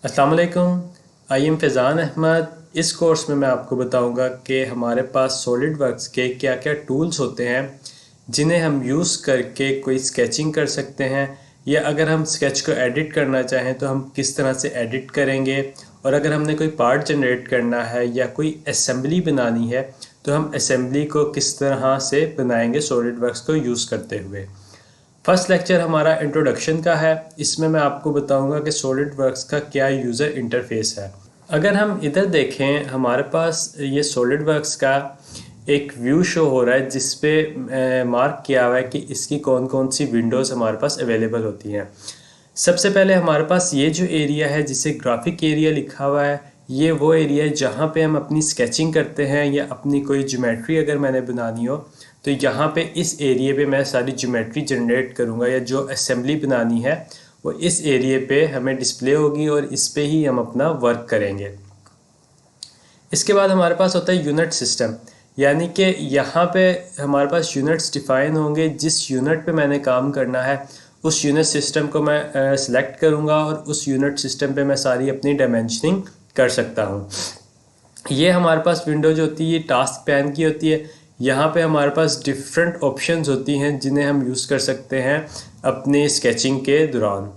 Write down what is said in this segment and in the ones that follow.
अस्सलाम वालेकुम। I am Faizan Ahmad. इस कोर्स में मैं आपको बताऊंगा कि हमारे पास सॉलिड वर्क्स के क्या क्या टूल्स होते हैं जिन्हें हम यूज़ करके कोई स्केचिंग कर सकते हैं, या अगर हम स्केच को एडिट करना चाहें तो हम किस तरह से एडिट करेंगे, और अगर हमने कोई पार्ट जनरेट करना है या कोई असेंबली बनानी है तो हम असेंबली को किस तरह से बनाएंगे सॉलिड वर्क्स को यूज़ करते हुए। फर्स्ट लेक्चर हमारा इंट्रोडक्शन का है। इसमें मैं आपको बताऊंगा कि सॉलिड वर्क्स का क्या यूज़र इंटरफेस है। अगर हम इधर देखें, हमारे पास ये सॉलिड वर्क्स का एक व्यू शो हो रहा है जिस पे मार्क किया हुआ है कि इसकी कौन कौन सी विंडोज़ हमारे पास अवेलेबल होती हैं। सबसे पहले हमारे पास ये जो एरिया है जिसे ग्राफिक एरिया लिखा हुआ है, ये वो एरिया है जहाँ पे हम अपनी स्केचिंग करते हैं या अपनी कोई ज्योमेट्री अगर मैंने बनानी हो तो यहाँ पे इस एरिया पे मैं सारी ज्योमेट्री जनरेट करूँगा, या जो असेंबली बनानी है वो इस एरिया पे हमें डिस्प्ले होगी और इस पे ही हम अपना वर्क करेंगे। इसके बाद हमारे पास होता है यूनिट सिस्टम, यानी कि यहाँ पे हमारे पास यूनिट्स डिफाइन होंगे। जिस यूनिट पे मैंने काम करना है उस यूनिट सिस्टम को मैं सिलेक्ट करूँगा और उस यूनिट सिस्टम पे मैं सारी अपनी डायमेंशनिंग कर सकता हूँ। ये हमारे पास विंडो जो होती है ये टास्क पैन की होती है। यहाँ पे हमारे पास डिफरेंट ऑप्शंस होती हैं जिन्हें हम यूज़ कर सकते हैं अपनी स्केचिंग के दौरान।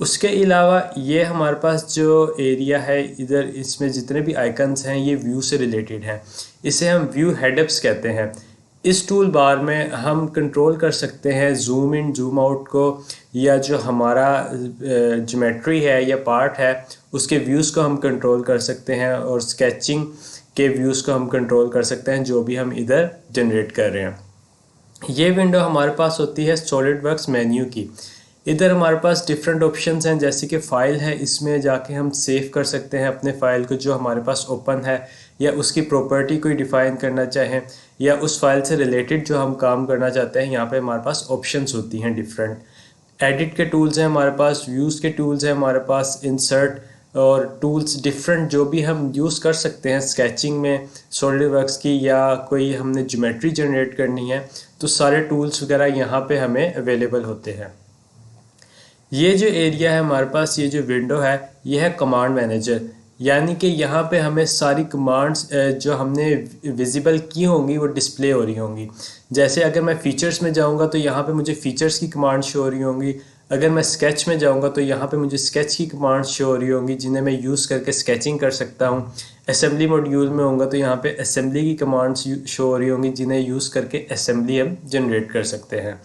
उसके अलावा ये हमारे पास जो एरिया है इधर, इसमें जितने भी आइकन्स हैं ये व्यू से रिलेटेड हैं। इसे हम व्यू हेडअप्स कहते हैं। इस टूल बार में हम कंट्रोल कर सकते हैं जूम इन जूम आउट को, या जो हमारा ज्योमेट्री है या पार्ट है उसके व्यूज़ को हम कंट्रोल कर सकते हैं, और स्केचिंग के व्यूज़ को हम कंट्रोल कर सकते हैं जो भी हम इधर जनरेट कर रहे हैं। ये विंडो हमारे पास होती है सॉलिड वर्क्स मेन्यू की। इधर हमारे पास डिफरेंट ऑप्शंस हैं, जैसे कि फ़ाइल है, इसमें जाके हम सेव कर सकते हैं अपने फ़ाइल को जो हमारे पास ओपन है, या उसकी प्रॉपर्टी कोई डिफ़ाइन करना चाहें, या उस फाइल से रिलेटेड जो हम काम करना चाहते हैं। यहाँ पे हमारे पास ऑप्शंस होती हैं डिफरेंट। एडिट के टूल्स हैं हमारे पास, व्यूज़ के टूल्स हैं हमारे पास, इंसर्ट और टूल्स डिफरेंट जो भी हम यूज़ कर सकते हैं स्केचिंग में सॉलिड वर्क्स की, या कोई हमने ज्योमेट्री जनरेट करनी है तो सारे टूल्स वगैरह यहाँ पे हमें अवेलेबल होते हैं। ये जो एरिया है हमारे पास, ये जो विंडो है ये है कमांड मैनेजर, यानी कि यहाँ पे हमें सारी कमांड्स जो हमने विजिबल की होंगी वो डिस्प्ले हो रही होंगी। जैसे अगर मैं फ़ीचर्स में जाऊँगा तो यहाँ पे मुझे फ़ीचर्स की कमांड शो हो रही होंगी। अगर मैं स्केच में जाऊँगा तो यहाँ पे मुझे स्केच की कमांड्स शो हो रही होंगी जिन्हें मैं यूज़ करके स्केचिंग कर सकता हूँ। असेंबली मॉड्यूल में होगा तो यहाँ पे असेंबली की कमांड्स शो हो रही होंगी जिन्हें यूज़ करके असेंबली हम जनरेट कर सकते हैं।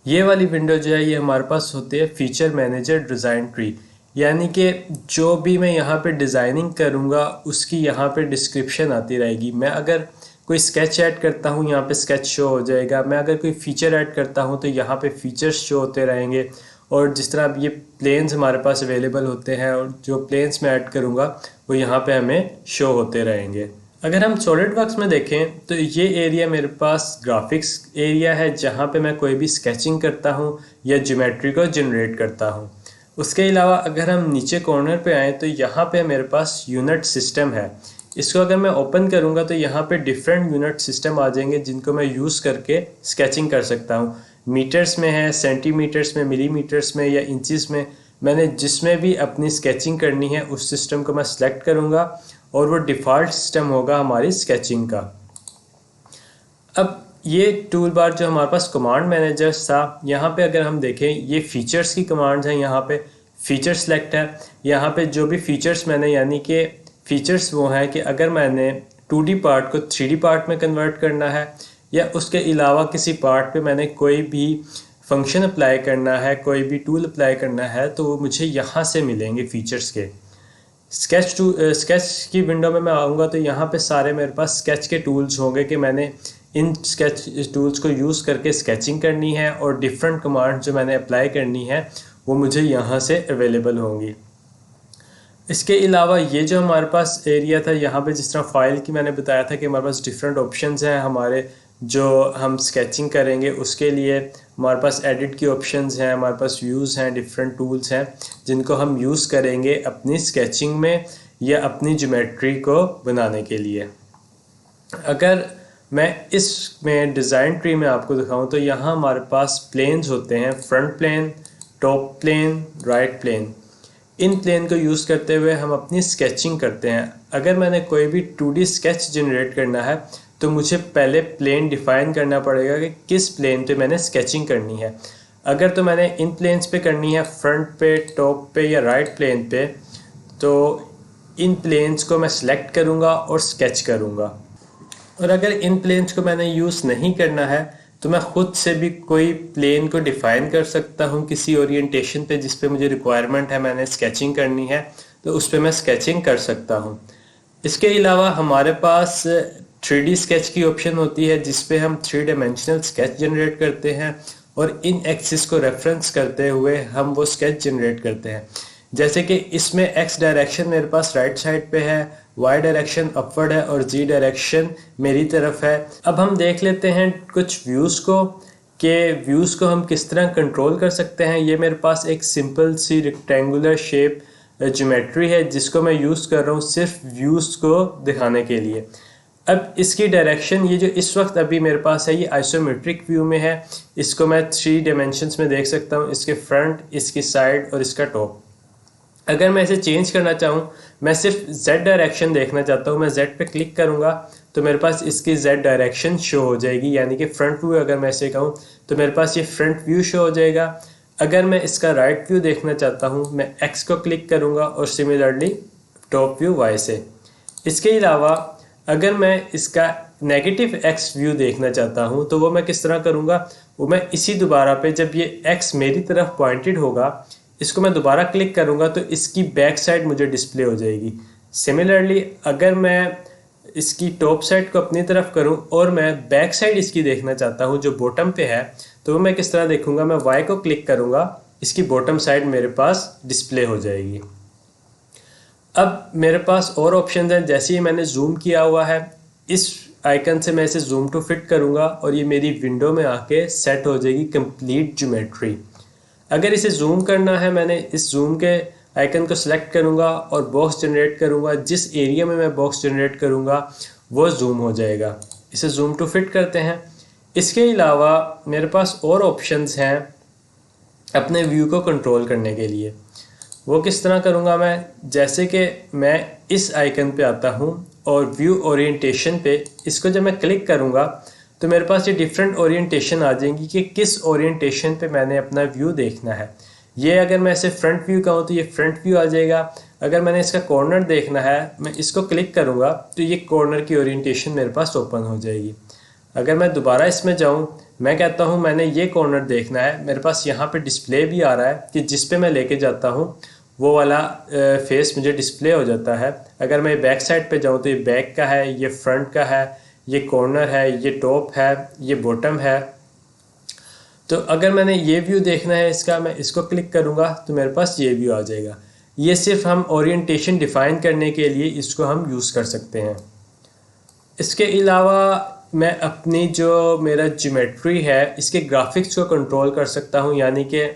ये वाली विंडो जो है ये हमारे पास होती है फीचर मैनेजर डिज़ाइन ट्री, यानी कि जो भी मैं यहाँ पे डिज़ाइनिंग करूँगा उसकी यहाँ पे डिस्क्रिप्शन आती रहेगी। मैं अगर कोई स्केच ऐड करता हूँ यहाँ पे स्केच शो हो जाएगा, मैं अगर कोई फ़ीचर ऐड करता हूँ तो यहाँ पे फ़ीचर्स शो होते रहेंगे। और जिस तरह अब ये प्लेन्स हमारे पास अवेलेबल होते हैं और जो प्लेन्स मैं ऐड करूँगा वो यहाँ पे हमें शो होते रहेंगे। अगर हम सॉलिड वर्क्स में देखें तो ये एरिया मेरे पास ग्राफिक्स एरिया है जहाँ पे मैं कोई भी स्केचिंग करता हूँ या ज्योमेट्री को जनरेट करता हूँ। उसके अलावा अगर हम नीचे कॉर्नर पे आएँ तो यहाँ पे मेरे पास यूनिट सिस्टम है। इसको अगर मैं ओपन करूँगा तो यहाँ पे डिफरेंट यूनिट सिस्टम आ जाएंगे जिनको मैं यूज़ करके स्केचिंग कर सकता हूँ। मीटर्स में है, सेंटीमीटर्स में, मिलीमीटर्स में या इंचज़ में। मैंने जिसमें भी अपनी स्केचिंग करनी है उस सिस्टम को मैं सिलेक्ट करूँगा और वो डिफ़ॉल्ट सिस्टम होगा हमारी स्केचिंग का। अब ये टूल बार जो हमारे पास कमांड मैनेजर्स था, यहाँ पे अगर हम देखें ये फ़ीचर्स की कमांड्स हैं। यहाँ पे फ़ीचर सेलेक्ट है। यहाँ पे जो भी फ़ीचर्स मैंने, यानी कि फ़ीचर्स वो हैं कि अगर मैंने 2D पार्ट को 3D पार्ट में कन्वर्ट करना है, या उसके अलावा किसी पार्ट पे मैंने कोई भी फंक्शन अप्लाई करना है, कोई भी टूल अप्लाई करना है, तो वो मुझे यहाँ से मिलेंगे फ़ीचर्स के। स्केच की विंडो में मैं आऊँगा तो यहाँ पे सारे मेरे पास स्केच के टूल्स होंगे कि मैंने इन स्केच टूल्स को यूज़ करके स्केचिंग करनी है, और डिफरेंट कमांड जो मैंने अप्लाई करनी है वो मुझे यहाँ से अवेलेबल होंगी। इसके अलावा ये जो हमारे पास एरिया था, यहाँ पे जिस तरह फाइल की मैंने बताया था कि हमारे पास डिफरेंट ऑप्शंस हैं हमारे जो हम स्केचिंग करेंगे उसके लिए। हमारे पास एडिट की ऑप्शंस हैं, हमारे पास व्यूज़ हैं, डिफरेंट टूल्स हैं जिनको हम यूज़ करेंगे अपनी स्केचिंग में या अपनी ज्योमेट्री को बनाने के लिए। अगर मैं इसमें डिज़ाइन ट्री में आपको दिखाऊं तो यहाँ हमारे पास प्लेन्स होते हैं, front plane, top plane, right plane. इन प्लेन को यूज़ करते हुए हम अपनी स्केचिंग करते हैं। अगर मैंने कोई भी 2D स्केच जनरेट करना है तो मुझे पहले प्लेन डिफ़ाइन करना पड़ेगा कि किस प्लेन पे मैंने स्केचिंग करनी है। अगर तो मैंने इन प्लेन्स पे करनी है, फ्रंट पे, टॉप पे या राइट प्लेन पे, तो इन प्लेन्स को मैं सिलेक्ट करूँगा और स्केच करूँगा। और अगर इन प्लेन्स को मैंने यूज़ नहीं करना है तो मैं ख़ुद से भी कोई प्लेन को डिफ़ाइन कर सकता हूँ किसी ओरिएंटेशन पे जिस पे मुझे रिक्वायरमेंट है, मैंने स्केचिंग करनी है, तो उस पे मैं स्केचिंग कर सकता हूँ। इसके अलावा हमारे पास 3D स्केच की ऑप्शन होती है जिस पे हम 3 डायमेंशनल स्केच जनरेट करते हैं और इन एक्सिस को रेफरेंस करते हुए हम वो स्केच जनरेट करते हैं। जैसे कि इसमें एक्स डायरेक्शन मेरे पास राइट साइड पे है, वाई डायरेक्शन अपवर्ड है और जी डायरेक्शन मेरी तरफ है। अब हम देख लेते हैं कुछ व्यूज़ को कि व्यूज़ को हम किस तरह कंट्रोल कर सकते हैं। ये मेरे पास एक सिंपल सी रेक्टेंगुलर शेप ज्योमेट्री है जिसको मैं यूज़ कर रहा हूँ सिर्फ व्यूज़ को दिखाने के लिए। अब इसकी डायरेक्शन, ये जो इस वक्त अभी मेरे पास है, ये आइसोमेट्रिक व्यू में है। इसको मैं 3 डायमेंशंस में देख सकता हूँ, इसके फ्रंट, इसकी साइड और इसका टॉप। अगर मैं इसे चेंज करना चाहूँ, मैं सिर्फ Z डायरेक्शन देखना चाहता हूँ, मैं Z पे क्लिक करूँगा तो मेरे पास इसकी Z डायरेक्शन शो हो जाएगी, यानी कि फ्रंट व्यू अगर मैं इसे कहूँ तो मेरे पास ये फ्रंट व्यू शो हो जाएगा। अगर मैं इसका राइट व्यू देखना चाहता हूँ, मैं X को क्लिक करूँगा और सिमिलरली टॉप व्यू Y से। इसके अलावा अगर मैं इसका नेगेटिव X व्यू देखना चाहता हूँ तो वो मैं किस तरह करूँगा, वो मैं इसी दोबारा पे जब ये X मेरी तरफ पॉइंटेड होगा, इसको मैं दोबारा क्लिक करूँगा तो इसकी बैक साइड मुझे डिस्प्ले हो जाएगी। सिमिलरली अगर मैं इसकी टॉप साइड को अपनी तरफ करूँ और मैं बैक साइड इसकी देखना चाहता हूँ जो बॉटम पे है, तो मैं किस तरह देखूँगा, मैं Y को क्लिक करूँगा, इसकी बॉटम साइड मेरे पास डिस्प्ले हो जाएगी। अब मेरे पास और ऑप्शन हैं, जैसे ही मैंने जूम किया हुआ है, इस आइकन से मैं इसे जूम टू फिट करूँगा और ये मेरी विंडो में आके सेट हो जाएगी कंप्लीट ज्योमेट्री। अगर इसे जूम करना है, मैंने इस जूम के आइकन को सिलेक्ट करूँगा और बॉक्स जनरेट करूँगा। जिस एरिया में मैं बॉक्स जनरेट करूँगा वो जूम हो जाएगा। इसे जूम टू फिट करते हैं। इसके अलावा मेरे पास और ऑप्शंस हैं अपने व्यू को कंट्रोल करने के लिए। वो किस तरह करूँगा मैं, जैसे कि मैं इस आइकन पे आता हूँ और व्यू ओरिएंटेशन पे, इसको जब मैं क्लिक करूँगा तो मेरे पास ये डिफरेंट ओरिएंटेशन आ जाएंगी कि किस ओरिएंटेशन पे मैंने अपना व्यू देखना है। ये अगर मैं इसे फ्रंट व्यू कहूँ तो ये फ्रंट व्यू आ जाएगा। अगर मैंने इसका कॉर्नर देखना है, मैं इसको क्लिक करूँगा तो ये कॉर्नर की ओरिएंटेशन मेरे पास ओपन हो जाएगी। अगर मैं दोबारा इसमें जाऊँ, मैं कहता हूँ मैंने ये कॉर्नर देखना है, मेरे पास यहाँ पे डिस्प्ले भी आ रहा है कि जिस पे मैं लेके जाता हूँ वो वाला फेस मुझे डिस्प्ले हो जाता है। अगर मैं बैक साइड पे जाऊँ तो ये बैक का है, ये फ्रंट का है, ये कॉर्नर है, ये टॉप है, ये बॉटम है। तो अगर मैंने ये व्यू देखना है इसका, मैं इसको क्लिक करूँगा तो मेरे पास ये व्यू आ जाएगा। ये सिर्फ हम ओरिएंटेशन डिफ़ाइन करने के लिए इसको हम यूज़ कर सकते हैं। इसके अलावा मैं अपनी जो मेरा ज्योमेट्री है इसके ग्राफिक्स को कंट्रोल कर सकता हूँ, यानी कि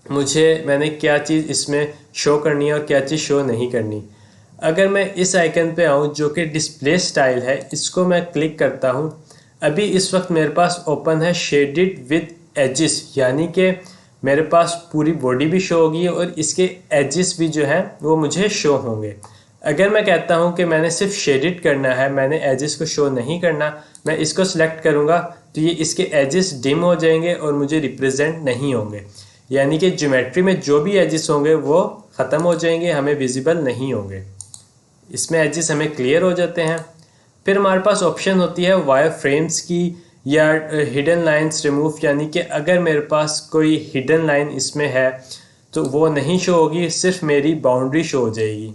मैंने क्या चीज़ इसमें शो करनी है और क्या चीज़ शो नहीं करनी। अगर मैं इस आइकन पे आऊँ जो कि डिस्प्ले स्टाइल है, इसको मैं क्लिक करता हूँ। अभी इस वक्त मेरे पास ओपन है शेडेड विद एजेस, यानी कि मेरे पास पूरी बॉडी भी शो होगी और इसके एजेस भी जो हैं वो मुझे शो होंगे। अगर मैं कहता हूँ कि मैंने सिर्फ शेडेड करना है, मैंने एजेस को शो नहीं करना, मैं इसको सिलेक्ट करूँगा तो ये इसके एजेस डिम हो जाएंगे और मुझे रिप्रेजेंट नहीं होंगे, यानी कि ज्योमेट्री में जो भी एजेस होंगे वो ख़त्म हो जाएंगे, हमें विजिबल नहीं होंगे। इसमें एजेस हमें क्लियर हो जाते हैं। फिर हमारे पास ऑप्शन होती है वायर फ्रेम्स की या हिडन लाइंस रिमूव, यानी कि अगर मेरे पास कोई हिडन लाइन इसमें है तो वो नहीं शो होगी, सिर्फ मेरी बाउंड्री शो हो जाएगी।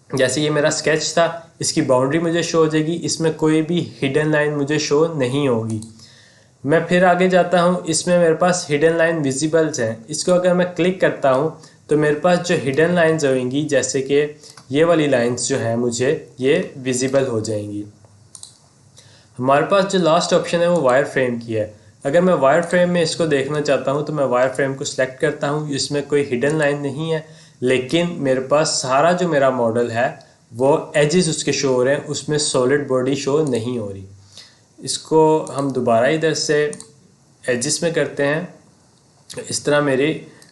जैसे ये मेरा स्केच था, इसकी बाउंड्री मुझे शो हो जाएगी, इसमें कोई भी हिडन लाइन मुझे शो नहीं होगी। मैं फिर आगे जाता हूँ, इसमें मेरे पास हिडन लाइन विजिबल्स हैं। इसको अगर मैं क्लिक करता हूँ तो मेरे पास जो हिडन लाइंस होंगी, जैसे कि ये वाली लाइंस जो हैं, मुझे ये विजिबल हो जाएंगी। हमारे पास जो लास्ट ऑप्शन है वो वायर फ्रेम की है। अगर मैं वायर फ्रेम में इसको देखना चाहता हूँ तो मैं वायर फ्रेम को सिलेक्ट करता हूँ। इसमें कोई हिडन लाइन नहीं है, लेकिन मेरे पास सारा जो मेरा मॉडल है वो एजेस उसके शो हो रहे हैं, उसमें सॉलिड बॉडी शो नहीं हो रही। इसको हम दोबारा इधर से एजेस में करते हैं। इस तरह मेरे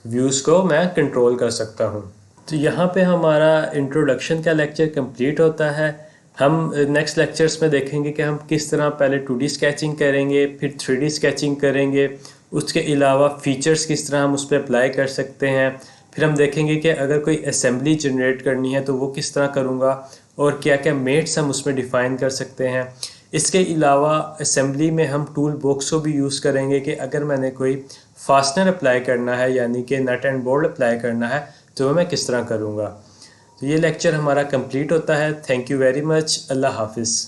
व्यूज़ को मैं कंट्रोल कर सकता हूँ। तो यहाँ पे हमारा इंट्रोडक्शन का लेक्चर कंप्लीट होता है। हम नेक्स्ट लेक्चर्स में देखेंगे कि हम किस तरह पहले 2D स्केचिंग करेंगे, फिर 3D स्केचिंग करेंगे, उसके अलावा फीचर्स किस तरह हम उस पर अप्लाई कर सकते हैं। फिर हम देखेंगे कि अगर कोई असेंबली जनरेट करनी है तो वो किस तरह करूँगा, और क्या क्या मेट्स हम उसमें डिफ़ाइन कर सकते हैं। इसके अलावा असेंबली में हम टूल बॉक्स को भी यूज़ करेंगे कि अगर मैंने कोई फास्टनर अप्लाई करना है, यानी कि नट एंड बोल्ट अप्लाई करना है, तो मैं किस तरह करूँगा। तो ये लेक्चर हमारा कंप्लीट होता है। Thank you very much. अल्लाह हाफिज़।